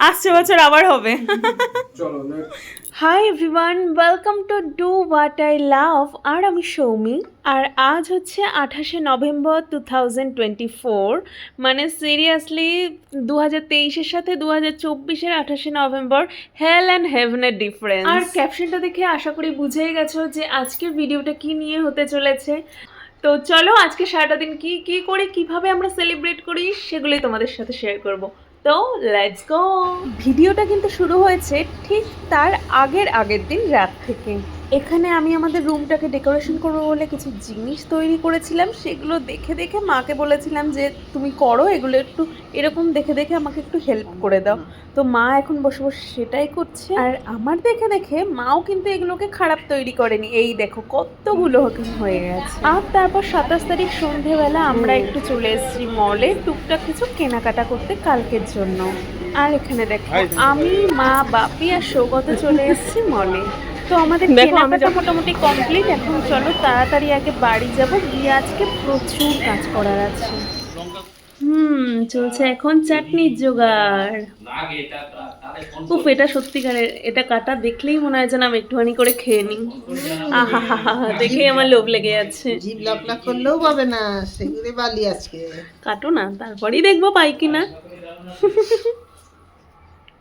আসছে বছর আবার হবে। চলো hi everyone, welcome to do what I love. আর আমি সৌমি। আর আজ হচ্ছে 28শে নভেম্বর 2024। মানে সিরিয়াসলি 2023-এর সাথে 2024-এর 28শে নভেম্বর হেল অ্যান্ড হেভেনের ডিফারেন্স। আর ক্যাপশনটা দেখে আশা করি বুঝেই গেছো যে আজকের ভিডিওটা কি নিয়ে হতে চলেছে। তো চলো আজকে সারাটা দিন কি কি করি, কিভাবে আমরা সেলিব্রেট করি, সেগুলোই তোমাদের সাথে শেয়ার করব। তো লেটস গো। ভিডিওটা কিন্তু শুরু হয়েছে ঠিক তার আগের দিন রাত থেকে। এখানে আমি আমাদের রুমটাকে ডেকোরেশন করবো বলে কিছু জিনিস তৈরি করেছিলাম, সেগুলো দেখে দেখে মাকে বলেছিলাম যে তুমি করো এগুলো, একটু এরকম দেখে দেখে আমাকে একটু হেল্প করে দাও। তো মা এখন বসে বসে সেটাই করছে, আর আমার দেখে দেখে মাও কিন্তু এগুলোকে খারাপ তৈরি করেনি। এই দেখো কতগুলো হয়ে গেছে। আর তারপর 27 তারিখ সন্ধেবেলা আমরা একটু চলে এসেছি মলে টুকটাক কিছু কেনাকাটা করতে কালকের জন্য। আর এখানে দেখো আমি, মা, বাপি আর সৌগত চলে এসেছি মলে। তো আমাদের কেনাকাটা মোটামুটি কমপ্লিট। এখন চলো তাড়াতাড়ি আগে বাড়ি যাব, গিয়ে আজকে প্রচুর কাজ করার আছে। চলছে এখন চাটনির জোগাড়। উফ, এটা সত্যিকারের, এটা কাটা দেখলেই মনে হয় যেন আমি একটুখানি করে খেয়ে নিই। আহা হা হা, দেখেই আমার লোভ লেগে যাচ্ছে। জিভ লাপ করলেও পাবে না, সেগুলো বালি আজকে। কাটো না, তারপরেই দেখবো পাই কিনা।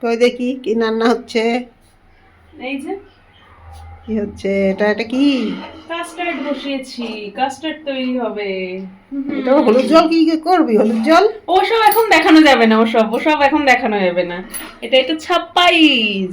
তো দেখি কি রান্না হচ্ছে। এই যে কি হচ্ছে এটা কি? কাস্টার্ড বসিয়েছি, কাস্টার্ড তৈরি হবে। এটা হলুদ জল কি করবি? হলুদ জল ওসব এখন দেখানো যাবে না, ওসব এখন দেখানো যাবে না। এটা একটু ছাপ্পাইজ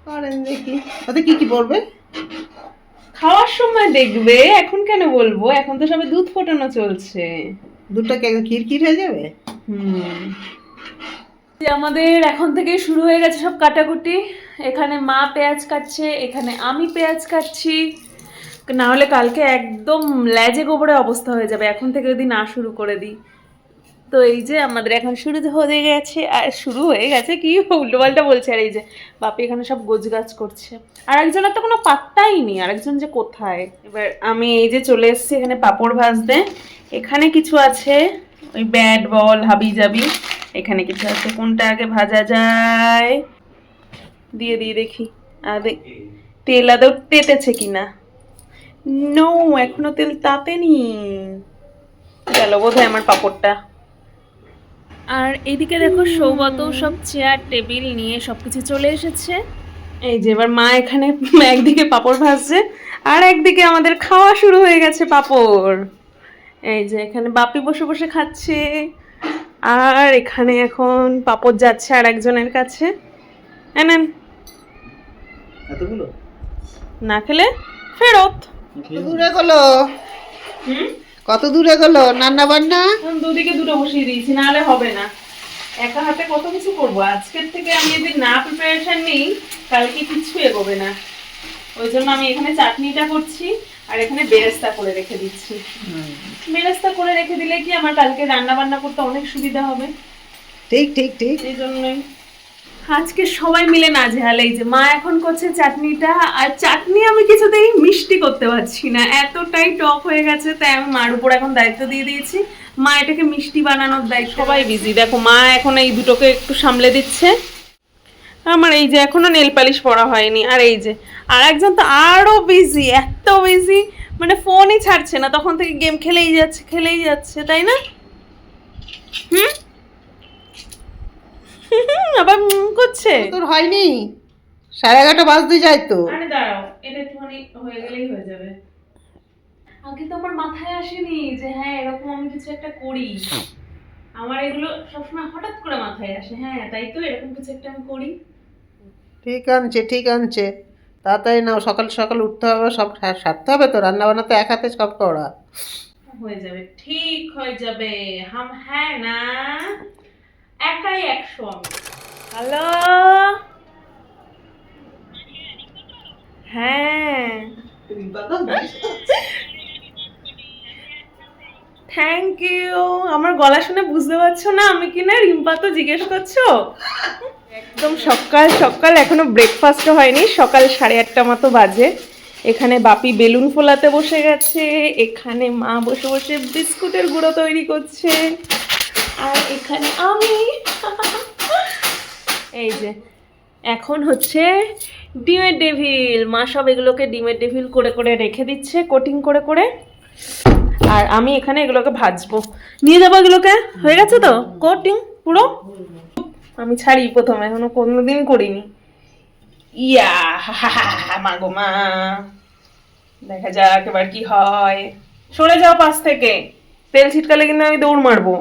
করেন দেখি। ওতে কি কি পড়বে? খাওয়ার সময় দেখবে, এখন কেন বলবো, এখন তো সবে দুধ ফোটানো চলছে। দুধটা খিরখির হয়ে যাবে। আমাদের এখন থেকে শুরু হয়ে গেছে সব কাটাকুটি। এখানে মা পেঁয়াজ কাটছে, এখানে আমি পেঁয়াজ কাটছি। না হলে কালকে একদম লেজে গোবরে অবস্থা হয়ে যাবে এখন থেকে যদি না শুরু করে দিই। তো এই যে আমাদের এখন শুরু হয়ে গেছে, আর শুরু হয়ে গেছে কি উল্টোপাল্টা বলছে। আর এই যে বাপি এখানে সব গোছগাছ করছে, আর একজনের তো কোনো পাত্তাই নেই আরেকজন যে কোথায়। এবার আমি এই যে চলে এসেছি এখানে পাঁপড় ভাজতে। এখানে কিছু আছে ওই ব্যাট বল হাবি জাবি, এখানে কিছু আছে, কোনটা আগে ভাজা যায় দিয়ে দিয়ে দেখি। আর তেল আদৌ তেতেছে কিনা। নো, এখনো তেল তাতেনি। গেল বোধহয় আমার পাঁপড়টা। আর এইদিকে দেখো সৌগত সব চেয়ার টেবিল নিয়ে সবকিছু চলে এসেছে। এই যে এবার মা এখানে একদিকে পাঁপড় ভাজছে, আর একদিকে আমাদের খাওয়া শুরু হয়ে গেছে পাঁপড়। এই যে এখানে বাপি বসে বসে খাচ্ছে, আর এখানে এখন পাঁপড় যাচ্ছে আর একজনের কাছে। নেন, এতগুলো না খেলে ফেরত। কত দূরে গেলো? কত দূরে গেলো রান্না বান্না? দুদিকে দুটো বসিয়ে দিয়েছি, নাহলে হবে না। একা হাতে কত কিছু করবো, আজকের থেকে আমি যদি না প্রিপারেশন নিই কালকে কিছু এগোবে না। ওই জন্য আমি এখানে চাটনিটা করছি, আর এখানে বেরেস্তা করে রেখে দিচ্ছি। বেরেস্তা করে রেখে দিলে কি আমার কালকে রান্না বান্না করতে অনেক সুবিধা হবে। ঠিক ঠিক ঠিক। এই জন্যই আজকে সবাই মিলে নাজেহাল। এই যে মা এখন করছে চাটনিটা, আর চাটনি আমি কিছুতেই মিষ্টি করতে পারছি না, এতটাই টক হয়ে গেছে। তাই আমি মার উপর এখন দায়িত্ব দিয়ে দিয়েছি, মা এটাকে মিষ্টি বানানোর দায়িত্ব। সবাই বিজি, দেখো মা এখন এই দুটোকে একটু সামলে দিচ্ছে। আমার এই যে এখনো নেল পালিশ পরা হয়নি, আর এই যে আর একজন তো আরো বিজি, এত বিজি মানে ফোনই ছাড়ছে না, তখন থেকে গেম খেলেই যাচ্ছে, তাই না? আবার করছে। তোর হয়নি? 11:30 বাজতে যায় তো। আরে দাঁড়াও, এটা একটুখানি হয়ে গেলেই হয়ে যাবে। আগে তো আমার মাথায় আসেনি যে হ্যাঁ এরকম আমি কিছু একটা করি। আমার এগুলো সবসময় হঠাৎ করে মাথায় আসে, হ্যাঁ তাই তো এরকম কিছু একটা আমি করি। ঠিক আনছে। তাড়াতাড়ি নাও, সকাল সকাল উঠতে হবে, সব সারতে হবে তো। রান্না বান্না তো এক হাতে সব করা। হয়ে যাবে, ঠিক হয়ে যাবে। হাম হ্যাঁ না, একাই 100 আমি। হ্যালো, হ্যাঁ থ্যাংক ইউ। আমার গলা শুনে বুঝতে পারছো না আমি কিনা রিম্পা তো জিজ্ঞেস করছো? একদম সকাল সকাল, এখনো ব্রেকফাস্টও হয়নি, সকাল 8:30 মতো বাজে। এখানে বাপি বেলুন ফোলাতে বসে গেছে, এখানে মা বসে বসে বিস্কুটের গুঁড়ো তৈরি করছে, আর এখানে আমি এই যে এখন হচ্ছে ডিমের ডেভিল, মা সব এগুলোকে ডিমের ডেভিল করে করে রেখে দিচ্ছে কোটিং করে করে, আর আমি এখানে এগুলোকে ভাজবো, নিয়ে যাবো এগুলোকে। হয়ে গেছে তো কোটিং পুরো? আমি ছাড়ি প্রথমে, এখনো কোনোদিন করিনি। ইয়া মা গো মা, দেখা যাক এবার কি হয়। সরে যাও পাশ থেকে, তেল ছিটকালে কিন্তু আমি দৌড় মারবো।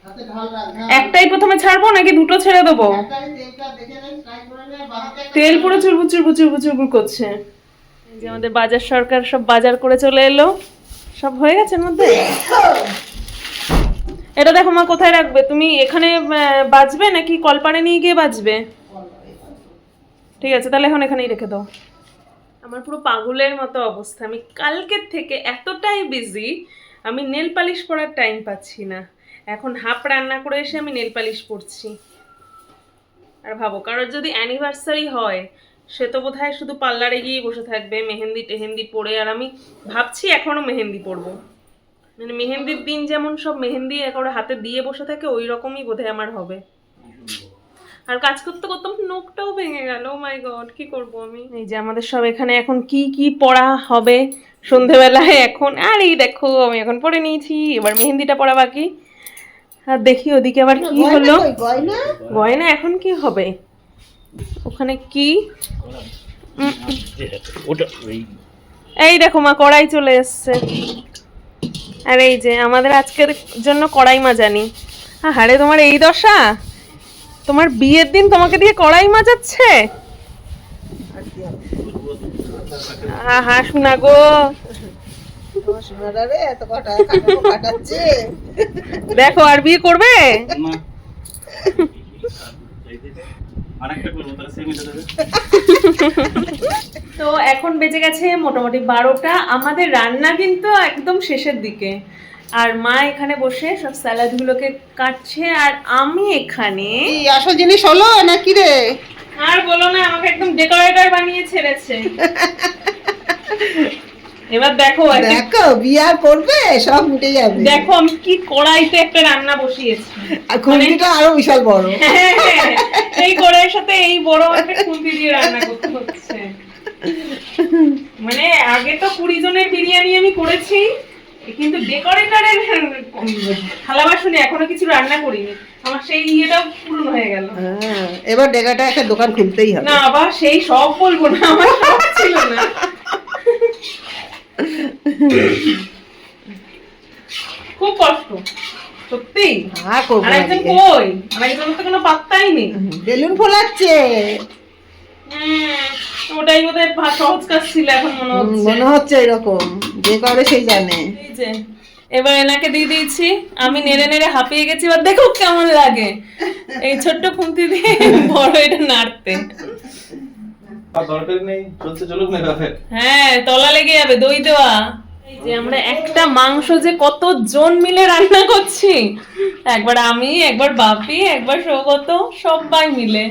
হাতে ঢাল রাখ, একটাই প্রথমে ছাড়বো নাকি দুটো ছেড়ে দেবো? তেলটা দেখে নেই, ফ্রাই করে নে, বাহাতে তেল পুরো চুরবুর চুরবুর চুরবুর চুরবুর করছে। এই যে আমাদের বাজার সরকার সব বাজার করে চলে এলো, সব হয়ে গেছে এর মধ্যে। এটা দেখো মা, কোথায় রাখবে তুমি? এখানে বাজবে নাকি কলপাড়ে নিয়ে গিয়ে বাজবে? ঠিক আছে, তাহলে এখন এখানেই রেখে দাও। আমার পুরো পাগলের মতো অবস্থা, আমি কালকের থেকে এতটাই বিজি, আমি নেল পালিশ পরার টাইম পাচ্ছি না। এখন হাফ রান্না করে এসে আমি নেল পালিশ পরছি। আর ভাবো, কারোর যদি অ্যানিভার্সারি হয়, সে তো বোধহয় শুধু পার্লারে গিয়ে বসে থাকবে মেহেন্দি টেহেন্দি পরে, আর আমি ভাবছি এখনো মেহেন্দি পরবো। মানে মেহেন্দির দিন যেমন সব মেহেন্দি একেবারে হাতে দিয়ে বসে থাকে, ওই রকমই বোধহয় আমার হবে। আর কাজ করতে করতে নখটাও ভেঙে গেল, মাই গড, কি করব আমি। এই যে আমাদের সব এখানে এখন কি কি পড়া হবে সন্ধেবেলায় এখন। আর এই দেখো আমি এখন পরে নিয়েছি, এবার মেহেন্দিটা পরা বাকি। আর দেখি ওদিকে আবার কি হলো। গয়না এখন কি হবে ওখানে? কি এই দেখো মা, কড়াই চলে এসছে। আর এই যে আমাদের আজকের জন্য কড়াই মাজানি। আরে তোমার এই দশা, তোমার বিয়ের দিন তোমাকে দিয়ে কড়াই মাজাচ্ছে? হা শোনা গো, দেখো আর বিয়ে করবে? তো এখন বেজে গেছে মোটামুটি 12টা। আমাদের রান্না কিন্তু একদম শেষের দিকে, আর মা এখানে বসে সব স্যালাড গুলোকে কাটছে, আর আমি এখানে আসল জিনিস হলো নাকি রে? আর বলো না, আমাকে একদম ডেকোরেটর বানিয়ে ছেড়েছে। এবার দেখো দেখো বিয়া করবে, সব মিটে যাবে। দেখো আমি কি কড়াইতে একটা রান্না বসিয়েছি, আর খুন্তিটা আরো বিশাল বড়। এই কড়াইয়ের সাথে এই বড় একটা খুন্তি দিয়ে রান্না করতে হচ্ছে। মানে আগে তো 20 জনের বিরিয়ানি আমি করেছি, কিন্তু ডেকোরেটরের থালা বাসনে এখনো কিছু রান্না করিনি। আমার সেই ইয়েটা পূরণ হয়ে গেল। এবার ডেকাটা একটা দোকান খুলতেই হবে। না আবার সেই সব বলবো না, আমার সব ছিল না। খুব কষ্ট সত্যি। আরেকজন কই? আরেকজন তো কোনো পাত্তাই নেই। বেলুন ফোলাচ্ছে। ওটাই বোধহয় সহজ কাজ ছিল, এখন মনে হচ্ছে এরকম, যে করে সেই জানে। এই যে এবার এনাকে দিয়ে দিয়েছি, আমি নেড়ে নেড়ে হাঁপিয়ে গেছি। এবার দেখো কেমন লাগে এই ছোট্ট খুন্তি দিয়ে বড় এটা নাড়তে। দরকার নেই, চলছে চলুক না কাফে। হ্যাঁ, তলা লেগে যাবে দই দেওয়া। এই যে আমরা একটা মাংস যে কত জন মিলে রান্না করছি, একবার আমি, একবার বাপি, একবার সৌগত, সবাই মিলে।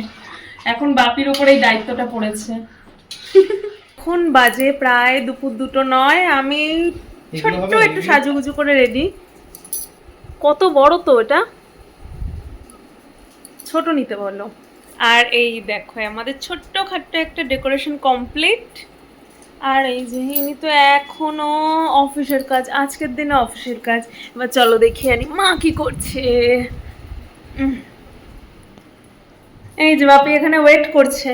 এখন বাপির উপরে এই দায়িত্বটা পড়েছে। এখন বাজে প্রায় দুপুর 2টো নয়, আমি ছোট্ট একটু সাজুগুজু করে রেডি। কত বড় তো এটা, ছোট নিতে বললো। আর এই দেখো আমাদের ছোট্ট খাট্ট একটা ডেকোরেশন কমপ্লিট। আর এই যে ইনি তো এখনো অফিসের কাজ, আজকের দিনে অফিসের কাজ। এবার চলো দেখি আনি মা কি করছে। এই যে বাপি এখানে ওয়েট করছে।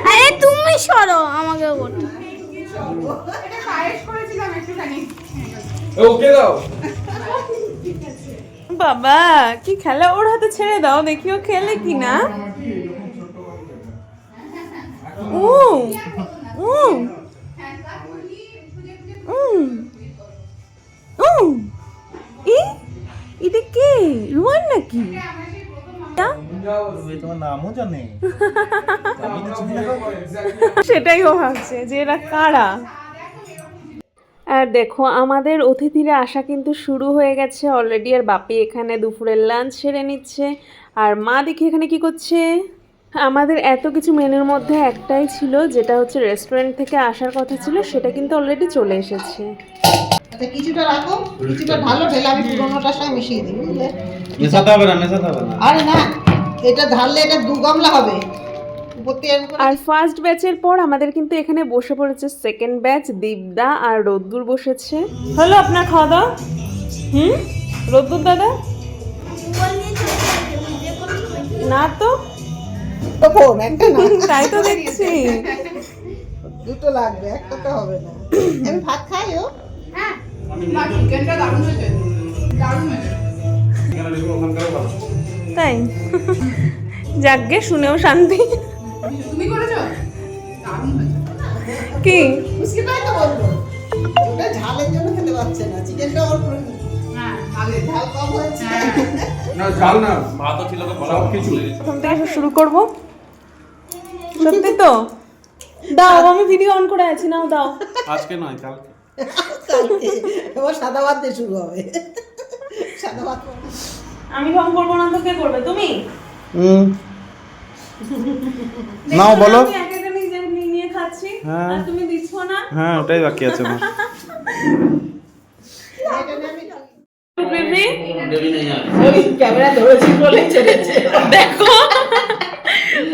আরে তুমি সরো, আমাকে বলো। ওকে দাও। বাবা কি খেলা, ওর হাতে ছেড়ে দাও, দেখি ও খেলে কিনা। ও ও ও এটা কে, রুয়ান নাকি? তোমার নামও জানে। সেটাই ও ভাবছে যে এরা কারা। আর দেখো আমাদের অতিথিরা আসা কিন্তু শুরু হয়ে গেছে অলরেডি। আর বাপি এখানে দুপুরের লাঞ্চ সেরে নিচ্ছে, আর মা দেখি এখানে কি করছে। আমাদের এত কিছু মেনুর মধ্যে একটাই ছিল, যেটা হচ্ছে রেস্টুরেন্ট থেকে আসার কথা ছিল, সেটা কিন্তু অলরেডি চলে এসেছে। আচ্ছা কিছুটা রাখো, কিছুটা ঢালো, ঢেলে আমি পুরোনোটার সঙ্গে মিশিয়ে দিই, বুঝলে? মেশাতে হবে না, মেশাতে হবে না। আরে না, এটা ঢাললে এটা 2 গামলা হবে। উপর থেকে এরকম করে আর ফার্স্ট ব্যাচের পর আমাদের কিন্তু এখানে বসে পড়েছে সেকেন্ড ব্যাচ, দীপদা আর রোদ্দুর বসেছে। হলো আপনার খাওয়া দাওয়া? রোদ্দুর দাদা? না তো, তখন একটা না, তাই তো দেখছি। দুটো লাগবে, একটা তো হবে না। আমি ভাত খাই ও? তাই যাকগে, শুনেও শান্তি। কি মুশকিলটাই তো বলবো, ওটা ঝালের জন্য খেতে পারছে না, চিকেনটা ওর ঝাল কম হয়েছে। না ঝাল না, ভাতও ছিল তো বলা সব কিছু। প্রথম থেকে শুরু করব? সত্যি তো? দাও, আমি ভিডিও অন করে আছি, নাও দাও। আজকে নয়, কালকে। কালকে এবার সাদা ভাত দিয়ে শুরু হবে, সাদা ভাত। আমি ঢং করবো না তো কে করবে? তুমি? নাও বলো। আমি একা একা নিজে নিয়ে খাচ্ছি হ্যাঁ। আর তুমি দিচ্ছ না। হ্যাঁ, ওটাই বাকি আছে আমার। বেবি ক্যামেরা ধরেছি বলে ছেড়েছে। দেখো,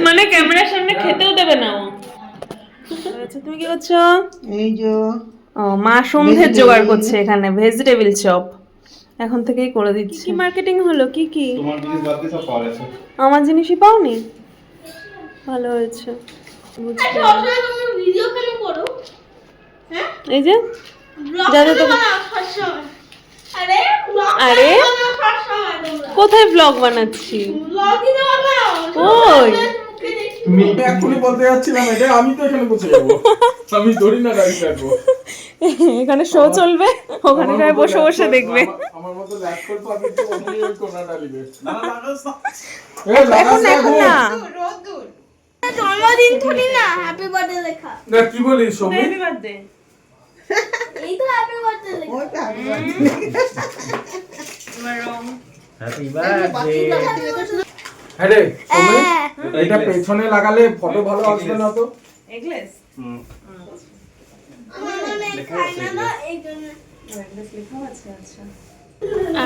মানে ক্যামেরার সামনে খেতেও দেবে না ও। আচ্ছা, তুমি কি করছো? এই যে ও, মা সন্ধ্যের জোগাড় করছে এখানে, ভেজিটেবল চপ এখন থেকেই করে দিচ্ছি। কি মার্কেটিং হলো? কি কি তোমার জিনিস বাদ দিয়ে সব পাওয়া গেছে। আমার জিনিসই পাওনি? ভালো হয়েছে, বুঝতে পারলাম। ভিডিও কেন করো? এই যে যাতে তো আরে আরে কোথায় ব্লগ বানাচ্ছি? ওই মেয়েটা এক্ষুনি বলতে যাচ্ছিলাম এটা, আমি তো এখানে বসে যাবো, আমি ধরি না দাঁড়িয়ে থাকবো। এখানে শো চলবে, ওখানে সবাই বসে বসে দেখবে। আমার মতো ল্যাক করতো, আমি তো ওখানে ওই কোনাটা দিবে। না, না, লাগাস না। এখন এখন না, জন্মদিন থুনি না, হ্যাপি বার্থডে লেখা। না কি বলিস সৌমি? Happy birthday. এই তো হ্যাপি বার্থডে লেখা। ওইটা হ্যাপি হ্যাঁ রে সৌমি, হ্যাঁ। এটা পেছনে লাগালে ফটো ভালো আসবে না তো? এগলেস হুম। আমার মনে খাই না না, এই জন্য।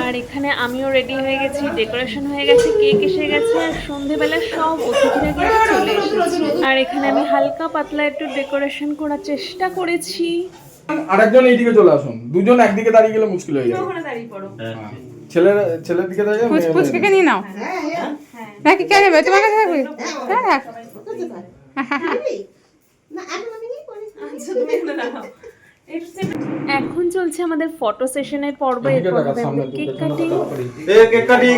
আর এখানে আমিও রেডি হয়ে গেছি, ডেকোরেশন হয়ে গেছে, কেক এসে গেছে, আর সন্ধেবেলা সব অতিথিরা কিন্তু চলে এসেছে। আর এখানে আমি হালকা পাতলা একটু ডেকোরেশন করার চেষ্টা করেছি। আরেকজন এইদিকে চলে আসুন, দুজন একদিকে দাঁড়িয়ে গেলে মুশকিল হয়ে যাবে। ওখানে দাঁড়িয়ে পড়ো। হ্যাঁ। ছেলের দিকে দাঁড়িয়ে যাবে, মেয়ে- পুচকুকে নিয়ে নাও হ্যাঁ নাকি কে নেবে? তোমার কাছে থাকবে? হ্যাঁ রাখ। না আমি মানে কি করি? আচ্ছা, তুমি এখানে দাঁড়াও। এখন চলছে আমাদের ফটো সেশনের পর্ব। এদিকে এরপর দেখা, হবে সামনে আমাদের তো, কেক পেছনে কাটিং। তাড়াতাড়ি। A cake cutting.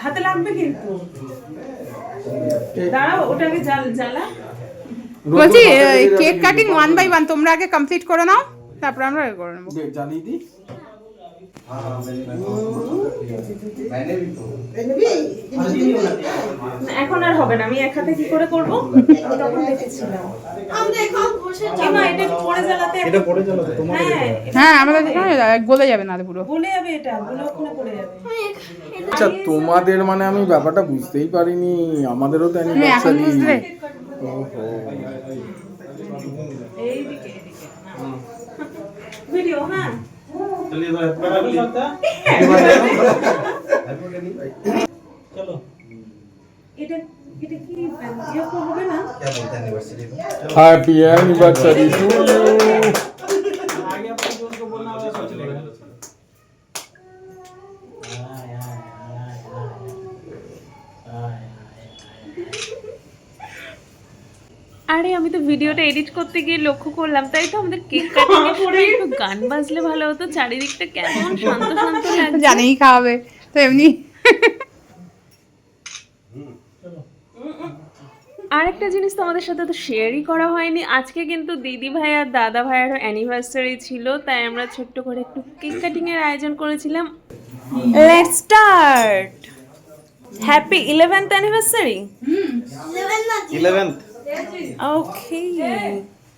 হাতে লাগবে কিন্তু, দাঁড়াও ওটাকে জ্বালা। বলছি কেক কাটিং 1 by 1 তোমরা আগে কমপ্লিট করে নাও, তারপর আমরা এ করে নেবো। দে, জানিয়ে দিই। এখন আর হবে না, আমি এক হাতে কি করে করব? তখন দেখেছিলাম। আমরা এখন বসে এমা এটা পরে জ্বালাতে। এটা পড়ে চলো তো, তোমার হ্যাঁ, হ্যাঁ আমাদের এখানে গলে যাবে না পুরো। বলে যাবে, এটা বলে ওখানে পড়ে যাবে। আচ্ছা তোমাদের মানে আমি ব্যাপারটা বুঝতেই পারিনি, আমাদেরও তো তুমি এখন বুঝলে? এইদিকে ভিডিও। হ্যাঁ, চলিয়ে দাও, হ্যাপি বার্থডে। চলো। এটা এটা কি ইয়ে হবে না? Happy anniversary to you. आगे अपन जो उसको बोलना होगा सोच लेगा। আরে আমি তো ভিডিওটা এডিট করতে গিয়ে লক্ষ্য করলাম, তাই তো আমাদের কেক কাটিং এর সময় একটু গান বাজলে ভালো হতো, চারিদিকটা কেমন শান্ত শান্ত লাগছে। জানেই খাওয়াবে তো এমনি। আরেকটা জিনিস তো আমাদের সাথে তো শেয়ারই করা হয়নি, আজকে কিন্তু দিদি ভাই আর দাদা ভাইয়েরও অ্যানিভার্সারি ছিল, তাই আমরা ছোট্ট করে একটু কেক কাটিং এর আয়োজন করেছিলাম। Let's start. Happy 11th anniversary. 11th। Okay,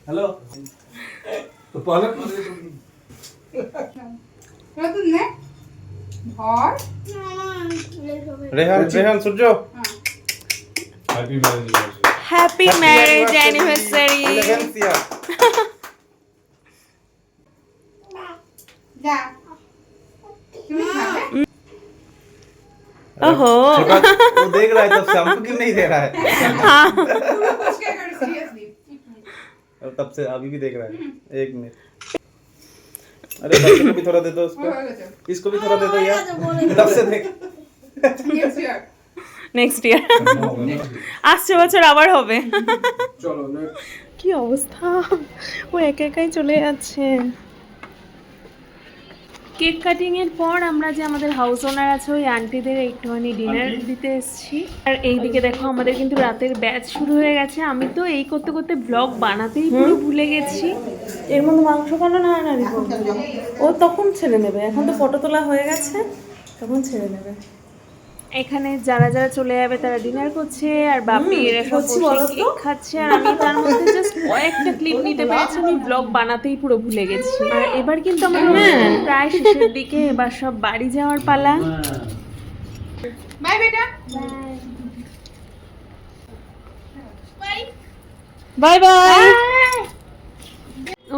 hello. তো পরে নতুন নে ঘর Rehan Surya. Happy marriage anniversary. 11th year। ओहो वो देख रहा है तब से हमको क्यों नहीं दे रहा है और तब से अभी भी देख रहा है 1 मिनट अरे बच्चे को भी थोड़ा दे दो उसको इसको भी थोड़ा दे दो यार तब से देख নেক্সট ইয়ার আসছে বছর আবার হবে চলো কি অবস্থা ও একা একাই চলে যাচ্ছে কেক কাটিং এর পর আমরা যে আমাদের হাউস ওনার আছে ওই আন্টিদের একটুখানি ডিনার দিতে এসেছি আর এইদিকে দেখো আমাদের কিন্তু রাতের ব্যাচ শুরু হয়ে গেছে আমি তো এই করতে করতে ব্লগ বানাতেই পুরো ভুলে গেছি এর মধ্যে মাংস কেন নাড়ানাড়ি করবে ও তখন ছেড়ে নেবে এখন তো ফটো তোলা হয়ে গেছে তখন ছেড়ে নেবে এখানে যারা যারা চলে যাবে তারা ডিনার করছে আর বাপি এরা সব বসে কেক খাচ্ছে আর আমি তার মধ্যে জাস্ট কয়েকটা ক্লিপ নিতে পেরেছি আমি ব্লগ বানাতেই পুরো ভুলে গেছি আর এবার কিন্তু আমার প্রায় শেষের দিকে এবার সব বাড়ি যাওয়ার পালা বাই বেটা বাই বাই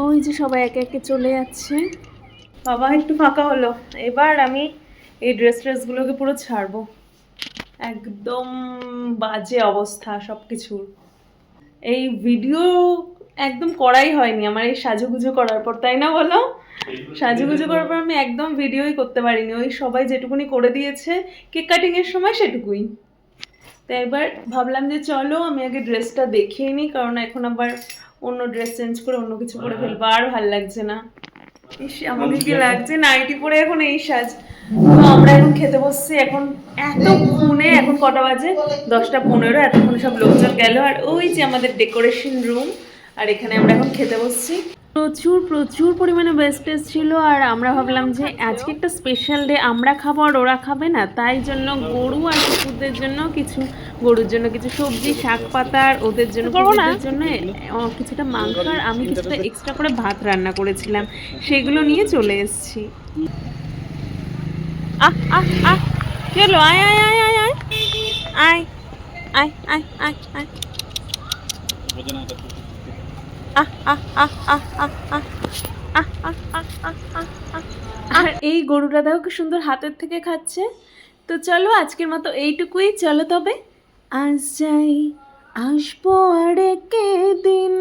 ওই যে সবাই একে একে চলে যাচ্ছে বাবা একটু ফাঁকা হলো এবার আমি এই ড্রেসগুলোকে পুরো ছাড়বো একদম বাজে অবস্থা সব কিছুর এই ভিডিও একদম করাই হয়নি আমার এই সাজুগুজু করার পর তাই না বলো সাজুগুজু করার পর আমি একদম ভিডিওই করতে পারিনি ওই সবাই যেটুকুনি করে দিয়েছে কেক কাটিংয়ের সময় সেটুকুই তো এবার ভাবলাম যে চলো আমি আগে ড্রেসটা দেখিয়ে নিই কারণ এখন আবার অন্য ড্রেস চেঞ্জ করে অন্য কিছু পরে ফেলবো আর ভাল লাগছে না ইস আমাকে কি লাগছে নাইটি পরে এখন এই সাজ তো আমরা এখন খেতে বসছি এখন এতক্ষণে এখন কটা বাজে 10:15 এতক্ষণে সব লোকজন গেল আর ওই যে আমাদের ডেকোরেশন রুম আর এখানে আমরা এখন খেতে বসছি প্রচুর প্রচুর পরিমাণে ওয়েস্টেজ ছিল আর আমরা ভাবলাম যে আজকে একটা স্পেশাল ডে আমরা খাবো আর ওরা খাবে না তাই জন্য গরু আর কুকুরদের জন্য কিছু গরুর জন্য কিছু সবজি শাক পাতা আর ওদের জন্য কুকুরদের জন্য কিছুটা মাংস আর আমি কিছুটা এক্সট্রা করে ভাত রান্না করেছিলাম সেগুলো নিয়ে চলে এসেছি আহ আহ আহ চলো আয় আয় আয় আয় আয় আয় আয় আয় আয় আয় আর এই গরুটা দেখো কি সুন্দর হাতের থেকে খাচ্ছে তো চলো আজকের মতো এইটুকুই চলো তবে আজ যাই আসবো আর দিন